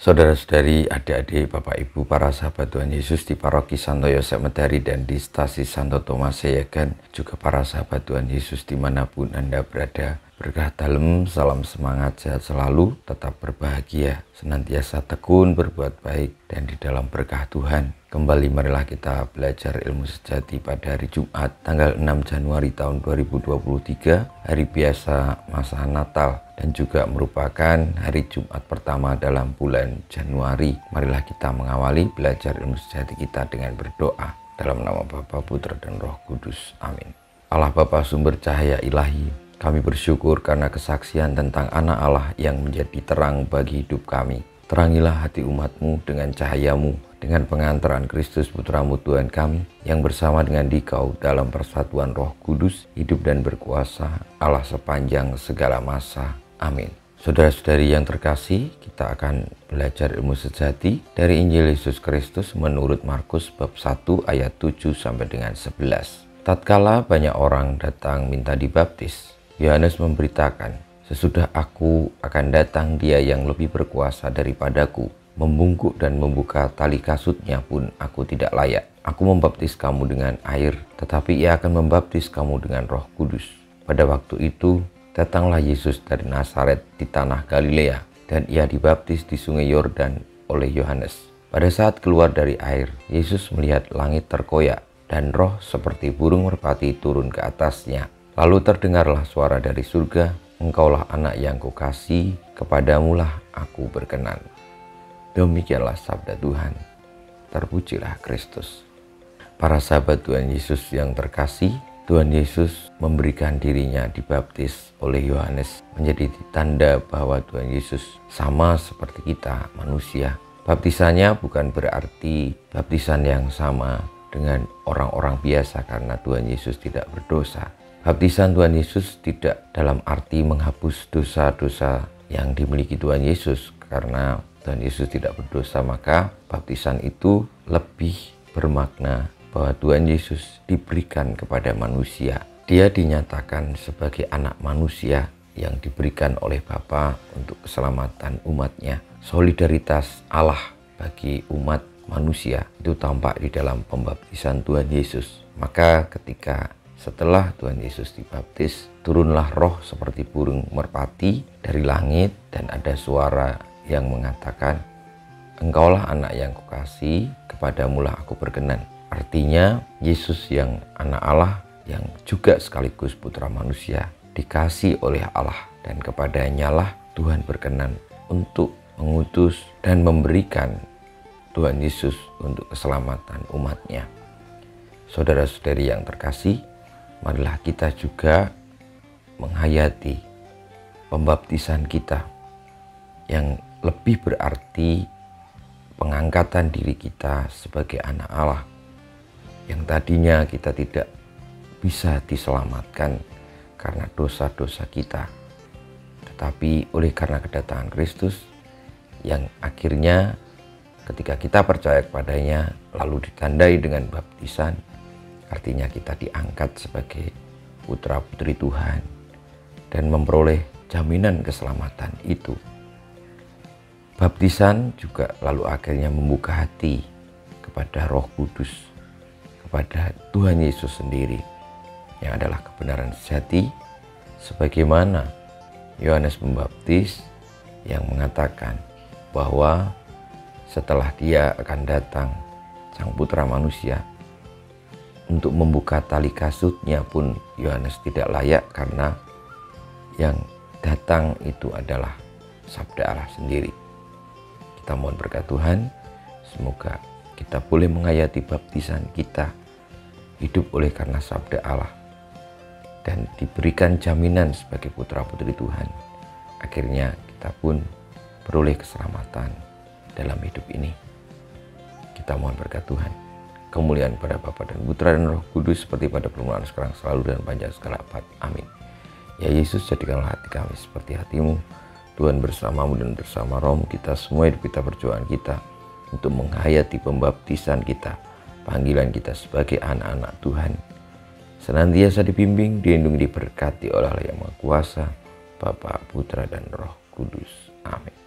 Saudara-saudari, adik-adik, Bapak Ibu, para sahabat Tuhan Yesus di Paroki Santo Yosef Medari dan di Stasi Santo Thomas Seyegan, juga para sahabat Tuhan Yesus dimanapun Anda berada. Berkah dalam, salam semangat, sehat selalu, tetap berbahagia, senantiasa tekun berbuat baik, dan di dalam berkah Tuhan. Kembali marilah kita belajar ilmu sejati pada hari Jumat, tanggal 6 Januari tahun 2023, hari biasa masa Natal, dan juga merupakan hari Jumat pertama dalam bulan Januari. Marilah kita mengawali belajar ilmu sejati kita dengan berdoa. Dalam nama Bapa, Putra, dan Roh Kudus. Amin. Allah Bapa sumber cahaya ilahi, kami bersyukur karena kesaksian tentang anak Allah yang menjadi terang bagi hidup kami. Terangilah hati umat-Mu dengan cahayamu, dengan pengantaran Kristus Putramu Tuhan kami, yang bersama dengan Dikau dalam persatuan Roh Kudus, hidup dan berkuasa, Allah sepanjang segala masa. Amin. Saudara-saudari yang terkasih, kita akan belajar ilmu sejati dari Injil Yesus Kristus menurut Markus bab 1 ayat 7 sampai dengan 11. Tatkala banyak orang datang minta dibaptis, Yohanes memberitakan, "Sesudah aku akan datang Dia yang lebih berkuasa daripadaku. Membungkuk dan membuka tali kasutnya pun aku tidak layak. Aku membaptis kamu dengan air, tetapi Ia akan membaptis kamu dengan Roh Kudus." Pada waktu itu, datanglah Yesus dari Nazaret di tanah Galilea, dan Ia dibaptis di sungai Yordan oleh Yohanes. Pada saat keluar dari air, Yesus melihat langit terkoyak, dan roh seperti burung merpati turun ke atasnya. Lalu terdengarlah suara dari surga, "Engkaulah anak yang kukasihi, kepadamulah aku berkenan." Demikianlah sabda Tuhan. Terpujilah Kristus. Para sahabat Tuhan Yesus yang terkasih, Tuhan Yesus memberikan dirinya dibaptis oleh Yohanes menjadi tanda bahwa Tuhan Yesus sama seperti kita manusia. Baptisannya bukan berarti baptisan yang sama dengan orang-orang biasa karena Tuhan Yesus tidak berdosa. Baptisan Tuhan Yesus tidak dalam arti menghapus dosa-dosa yang dimiliki Tuhan Yesus, karena Tuhan Yesus tidak berdosa, maka baptisan itu lebih bermakna bahwa Tuhan Yesus diberikan kepada manusia. Dia dinyatakan sebagai anak manusia yang diberikan oleh Bapa untuk keselamatan umatnya. Solidaritas Allah bagi umat manusia itu tampak di dalam pembaptisan Tuhan Yesus. Maka ketika setelah Tuhan Yesus dibaptis, turunlah roh seperti burung merpati dari langit, dan ada suara yang mengatakan, "Engkaulah anak yang kukasihi, kepadamulah aku berkenan." Artinya Yesus yang anak Allah, yang juga sekaligus putra manusia, dikasihi oleh Allah, dan kepadanya lah Tuhan berkenan untuk mengutus dan memberikan Tuhan Yesus untuk keselamatan umatnya. Saudara-saudari yang terkasih, marilah kita juga menghayati pembaptisan kita yang lebih berarti pengangkatan diri kita sebagai anak Allah, yang tadinya kita tidak bisa diselamatkan karena dosa-dosa kita, tetapi oleh karena kedatangan Kristus yang akhirnya ketika kita percaya kepadanya lalu ditandai dengan baptisan, artinya kita diangkat sebagai putra-putri Tuhan dan memperoleh jaminan keselamatan itu. Baptisan juga lalu akhirnya membuka hati kepada Roh Kudus, kepada Tuhan Yesus sendiri yang adalah kebenaran sejati, sebagaimana Yohanes Pembaptis yang mengatakan bahwa setelah Dia akan datang, Sang Putra Manusia, untuk membuka tali kasutnya pun Yohanes tidak layak, karena yang datang itu adalah sabda Allah sendiri. Kita mohon berkat Tuhan, semoga kita boleh menghayati baptisan kita, hidup oleh karena sabda Allah, dan diberikan jaminan sebagai putra-putri Tuhan. Akhirnya kita pun beroleh keselamatan dalam hidup ini. Kita mohon berkat Tuhan. Kemuliaan pada Bapa dan Putra dan Roh Kudus, seperti pada permulaan, sekarang, selalu, dan panjang segala abad. Amin. Ya Yesus, jadikanlah hati kami seperti hati-Mu. Tuhan bersamamu dan bersama rohmu, kita semua hidup kita, perjuangan kita untuk menghayati pembaptisan kita, panggilan kita sebagai anak-anak Tuhan. Senantiasa dibimbing, dilindungi, diberkati oleh Allah yang Maha Kuasa, Bapa, Putra, dan Roh Kudus. Amin.